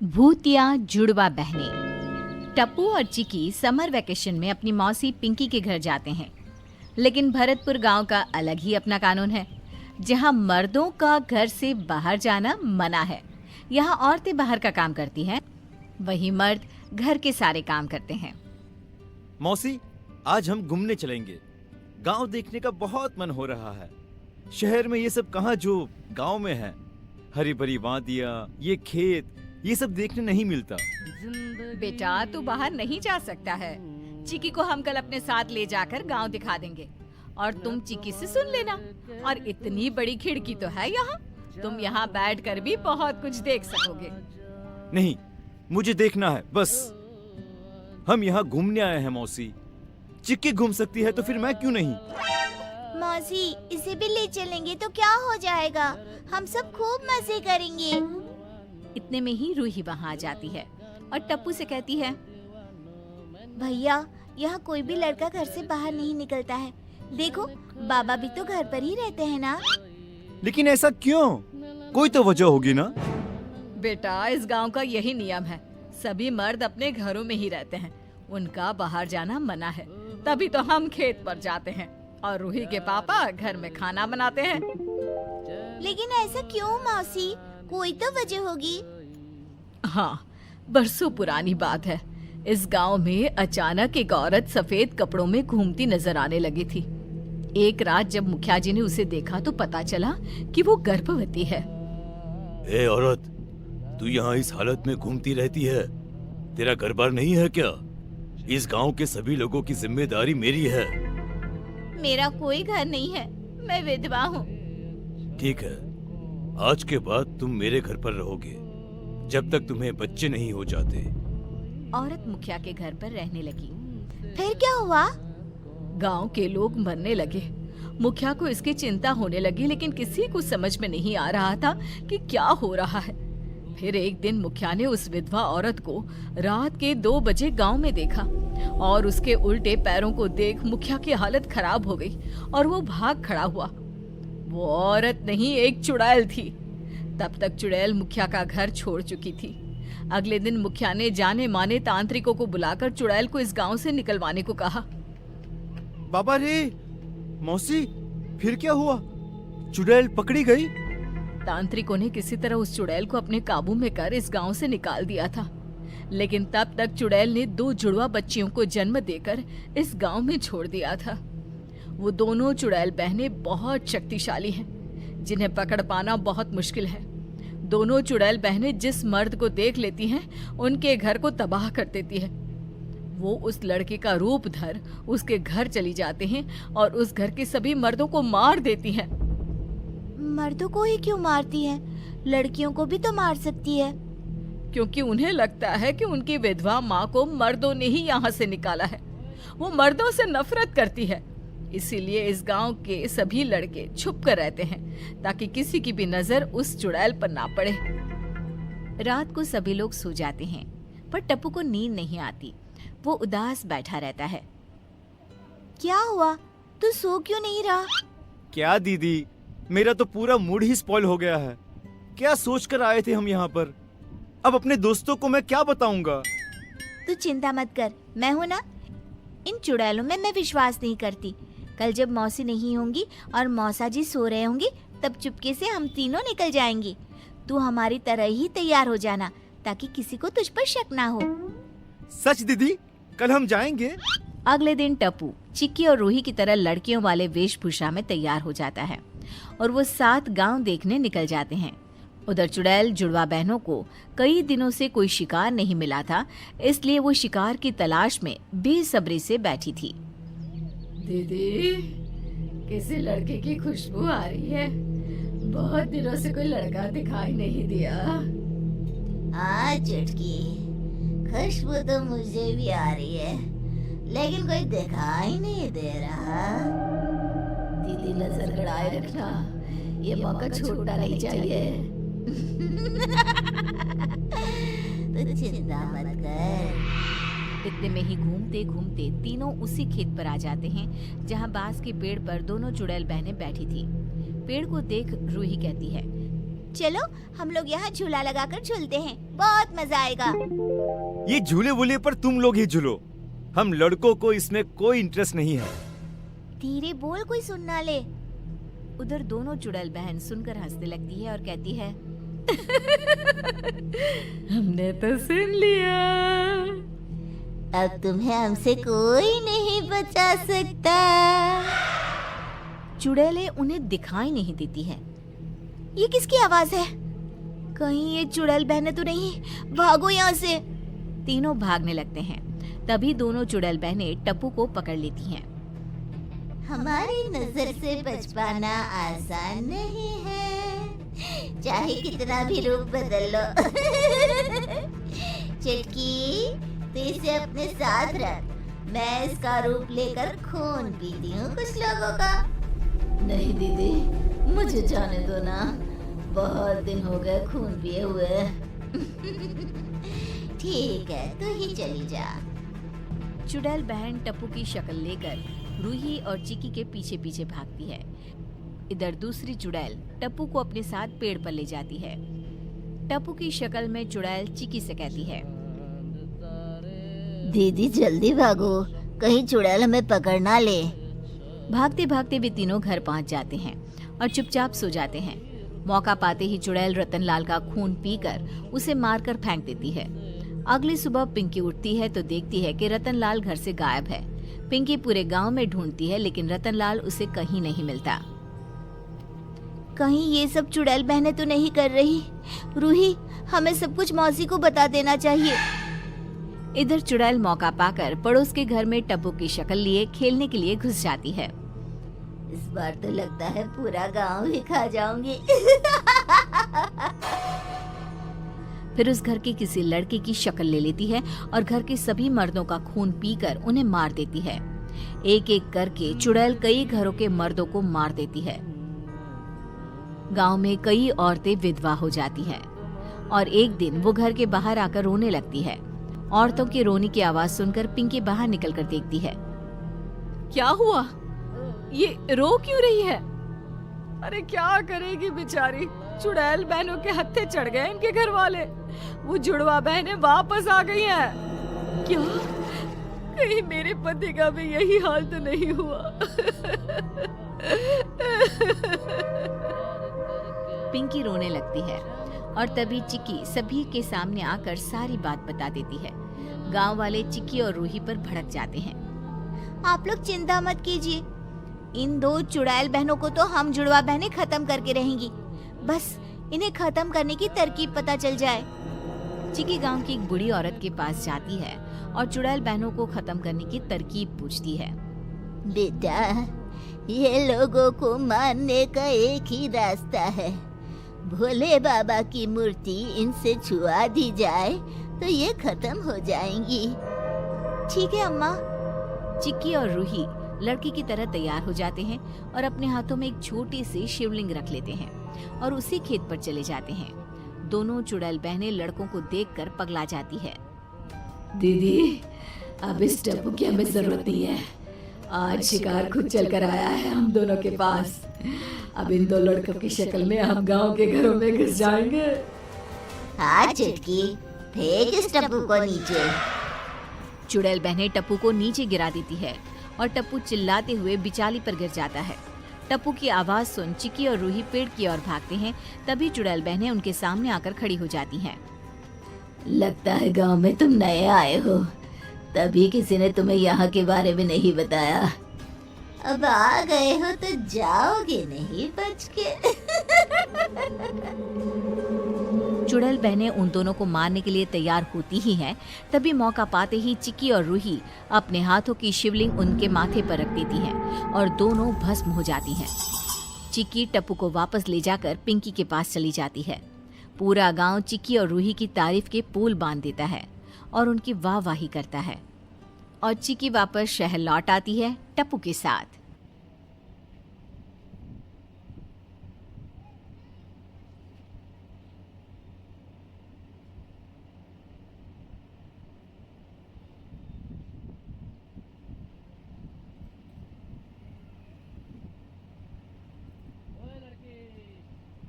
भूतिया जुड़वा बहनें। टप्पू और चिकी समर वेकेशन में अपनी मौसी पिंकी के घर जाते हैं। लेकिन भरतपुर गांव का अलग ही अपना कानून है, जहां मर्दों का घर से बाहर जाना मना है। यहां औरतें बाहर का काम करती हैं, वहीं मर्द घर के सारे काम करते हैं। मौसी, आज हम घूमने चलेंगे। गांव देखने का बहुत मन हो रहा है। शहर में ये सब कहाँ जो गांव में है। हरी भरी वादियाँ, ये खेत, ये सब देखने नहीं मिलता। बेटा, तू बाहर नहीं जा सकता है। चिकी को हम कल अपने साथ ले जाकर गांव दिखा देंगे और तुम चिकी से सुन लेना। और इतनी बड़ी खिड़की तो है यहाँ, तुम यहाँ बैठकर भी बहुत कुछ देख सकोगे। नहीं, मुझे देखना है बस। हम यहाँ घूमने आए हैं मौसी। चिक्की घूम सकती है तो फिर मैं क्यों नहीं? मौसी, इसे भी ले चलेंगे तो क्या हो जाएगा? हम सब खूब मजे करेंगे। इतने में ही रूही वहाँ आ जाती है और टप्पू से कहती है, भैया, यहाँ कोई भी लड़का घर से बाहर नहीं निकलता है। देखो, बाबा भी तो घर पर ही रहते हैं ना। लेकिन ऐसा क्यों? कोई तो वजह होगी ना। बेटा, इस गांव का यही नियम है। सभी मर्द अपने घरों में ही रहते हैं, उनका बाहर जाना मना है। तभी तो हम खेत पर जाते हैं और रूही के पापा घर में खाना बनाते हैं। लेकिन ऐसा क्यों मौसी? कोई तो वजह होगी। हाँ, बरसों पुरानी बात है। इस गांव में अचानक एक औरत सफेद कपड़ों में घूमती नजर आने लगी थी। एक रात जब मुखिया जी ने उसे देखा तो पता चला कि वो गर्भवती है। ए औरत, तू यहाँ इस हालत में घूमती रहती है? तेरा घर बार नहीं है क्या? इस गांव के सभी लोगों की जिम्मेदारी मेरी है। मेरा कोई घर नहीं है, मैं विधवा हूँ। ठीक है, आज के बाद तुम मेरे घर पर रहोगे जब तक तुम्हें बच्चे नहीं हो जाते। औरत मुखिया के घर पर रहने लगी। फिर क्या हुआ? गांव के लोग मरने लगे। मुखिया को इसकी चिंता होने लगी, लेकिन किसी को समझ में नहीं आ रहा था कि क्या हो रहा है। फिर एक दिन मुखिया ने उस विधवा औरत को रात के 2 बजे गांव में देखा और उसके उल्टे पैरों को देख मुखिया की हालत खराब हो गई और वो भाग खड़ा हुआ। वो औरत नहीं, एक चुड़ैल थी। तब तक चुड़ैल मुखिया का घर छोड़ चुकी थी। अगले दिन मुखिया ने जाने माने तांत्रिकों को बुलाकर चुड़ैल को इस गांव से निकलवाने को कहा। बाबा रे, मौसी, फिर क्या हुआ? चुड़ैल पकड़ी गई? तांत्रिकों ने किसी तरह उस चुड़ैल को अपने काबू में कर इस गांव से निकाल दिया था। लेकिन तब तक चुड़ैल ने 2 जुड़वा बच्चियों को जन्म देकर इस गांव में छोड़ दिया था। वो दोनों चुड़ैल बहनें बहुत शक्तिशाली हैं, जिन्हें पकड़ पाना बहुत मुश्किल है। दोनों चुड़ैल बहनें जिस मर्द को देख लेती हैं, उनके घर को तबाह कर देती है। वो उस लड़के का रूप धर उसके घर चली जाते हैं और उस घर के सभी मर्दों को मार देती हैं। मर्दों को ही क्यों मारती है? लड़कियों को भी तो मार सकती है। क्योंकि उन्हें लगता है कि उनकी विधवा माँ को मर्दों ने ही यहाँ से निकाला है। वो मर्दों से नफरत करती है। इसीलिए इस गांव के सभी लड़के छुप कर रहते हैं ताकि किसी की भी नजर उस चुड़ैल पर ना पड़े। रात को सभी लोग सो जाते हैं, पर टप्पू को नींद नहीं आती। वो उदास बैठा रहता है। क्या हुआ? तू सो क्यों नहीं रहा? क्या दीदी, मेरा तो पूरा मूड ही स्पॉइल हो गया है। क्या सोचकर आए थे हम यहाँ पर? अब अपने दोस्तों को मैं क्या बताऊंगा? तू चिंता मत कर, मैं हूँ ना। इन चुड़ैलों में मैं विश्वास नहीं करती। कल जब मौसी नहीं होंगी और मौसा जी सो रहे होंगे, तब चुपके से हम तीनों निकल जाएंगे। तू हमारी तरह ही तैयार हो जाना ताकि किसी को तुझ पर शक ना हो। सच दीदी, कल हम जाएंगे। अगले दिन टप्पू चिक्की और रूही की तरह लड़कियों वाले वेशभूषा में तैयार हो जाता है और वो 7 गांव देखने निकल जाते हैं। उधर चुड़ैल जुड़वा बहनों को कई दिनों से कोई शिकार नहीं मिला था, इसलिए वो शिकार की तलाश में बेसब्री से बैठी थी। दीदी, किसी लड़के की खुशबू आ रही है। बहुत दिनों से कोई लड़का दिखाई नहीं दिया। हाँ चुटकी, खुशबू तो मुझे भी आ रही है, लेकिन कोई दिखाई नहीं दे रहा। दीदी, नजर गड़ाए रखना, ये मौका छूटना नहीं चाहिए। तो चिंता मत कर। इतने में ही घूमते घूमते तीनों उसी खेत पर आ जाते हैं जहां बांस के पेड़ पर दोनों चुड़ैल बहनें बैठी थी। पेड़ को देख रूही कहती है, चलो हम लोग यहाँ झूला लगाकर झूलते हैं, बहुत मजा आएगा। ये झूले वूले पर तुम लोग ही झूलो, हम लड़कों को इसमें कोई इंटरेस्ट नहीं है। धीरे बोल, कोई सुन ना ले। उधर दोनों चुड़ैल बहन सुनकर हंसने लगती है और कहती है, हमने तो सुन लिया। अब तुम्हें हमसे कोई नहीं बचा सकता। चुड़ैलें उन्हें दिखाई नहीं देती है। ये किसकी आवाज है? कहीं ये चुड़ैल बहनें तो नहीं? भागो यहाँ से। तीनों भागने लगते हैं। तभी दोनों चुड़ैल बहनें टप्पू को पकड़ लेती हैं। हमारी नजर से बच पाना आसान नहीं है, चाहे कितना भी रूप बदल लो। चुटकी, तू इसे अपने साथ रख, मैं इसका रूप लेकर खून पीती हूँ कुछ लोगों का। नहीं दीदी, मुझे जाने दो ना, बहुत दिन हो गए खून पिए हुए। ठीक है, तू ही चली जा। चुड़ैल बहन टप्पू की शक्ल लेकर रूही और चिकी के पीछे पीछे भागती है। इधर दूसरी चुड़ैल टप्पू को अपने साथ पेड़ पर ले जाती है। टप्पू की शक्ल में चुड़ैल चिकी से कहती है, दीदी जल्दी भागो, कहीं चुड़ैल हमें पकड़ ना ले। भागते भागते वे तीनों घर पहुंच जाते हैं और चुपचाप सो जाते हैं। मौका पाते ही चुड़ैल रतनलाल का खून पीकर उसे मारकर फेंक देती है। अगली सुबह पिंकी उठती है तो देखती है कि रतनलाल घर से गायब है। पिंकी पूरे गांव में ढूंढती है लेकिन रतनलाल उसे कहीं नहीं मिलता। कहीं ये सब चुड़ैल बहनें तो नहीं कर रही? रूही, हमें सब कुछ मौसी को बता देना चाहिए। इधर चुड़ैल मौका पाकर पड़ोस के घर में टप्पू की शक्ल लिए खेलने के लिए घुस जाती है। इस बार तो लगता है पूरा गांव ही खा जाऊंगी। फिर उस घर के किसी लड़के की शक्ल ले लेती है और घर के सभी मर्दों का खून पीकर उन्हें मार देती है। एक एक करके चुड़ैल कई घरों के मर्दों को मार देती है। गांव में कई औरतें विधवा हो जाती हैं और एक दिन वो घर के बाहर आकर रोने लगती है। औरतों के रोने की आवाज सुनकर पिंकी बाहर निकलकर देखती है। क्या हुआ? ये रो क्यों रही है? अरे क्या करेगी बेचारी, चुड़ैल बहनों के हत्थे चढ़ गए इनके घर वाले। वो जुड़वा बहनें वापस आ गई हैं। क्या कहीं मेरे पति का भी यही हाल तो नहीं हुआ? पिंकी रोने लगती है और तभी चिक्की सभी के सामने आकर सारी बात बता देती है। गांव वाले चिक्की और रूही पर भड़क जाते हैं। आप लोग चिंता मत कीजिए, इन दो चुड़ैल बहनों को तो हम जुड़वा बहनें खत्म करके रहेंगी। बस इन्हें खत्म करने की तरकीब पता चल जाए। चिक्की गांव की एक बूढ़ी औरत के पास जाती है और चुड़ैल बहनों को खत्म करने की तरकीब पूछती है। बेटा, ये लोगों को मारने का एक ही रास्ता है। भोले बाबा की मूर्ति इनसे छुआ दी जाए तो ये खत्म हो जाएंगी। ठीक है अम्मा। चिक्की और रूही लड़की की तरह तैयार हो जाते हैं और अपने हाथों में एक छोटी सी शिवलिंग रख लेते हैं और उसी खेत पर चले जाते हैं। दोनों चुड़ैल बहनें लड़कों को देखकर पगला जाती है। दीदी, अब इस टप्पू की हमें जरूरत नहीं है। आज शिकार खुद चल कर आया है हम दोनों के पास। अब इन दो लड़कों की शक्ल में हम गांव के घरों में घुस जाएंगे। हाँ चुटकी, फेंक इस टप्पू को नीचे। चुड़ैल बहनें टप्पू को नीचे गिरा देती है और टप्पू चिल्लाते हुए बिचाली पर गिर जाता है। टप्पू की आवाज सुन चिक्की और रूही पेड़ की ओर भागते हैं। तभी चुड़ैल बहनें उनके सामने आकर खड़ी हो जाती हैं। लगता है गांव में तुम नए आए हो, तभी किसी ने तुम्हें यहाँ के बारे में नहीं बताया। अब आ गए हो तो जाओगे नहीं बच के। चुड़ैल बहनें उन दोनों को मारने के लिए तैयार होती ही हैं। तभी मौका पाते ही चिक्की और रूही अपने हाथों की शिवलिंग उनके माथे पर रख देती हैं और दोनों भस्म हो जाती हैं। चिक्की टप्पू को वापस ले जाकर पिंकी के पास चली जाती है। पूरा गांव चिक्की और रूही की तारीफ के पुल बांध देता है और उनकी वाहवाही करता है और चिक्की वापस शहर लौट आती है टप्पू के साथ।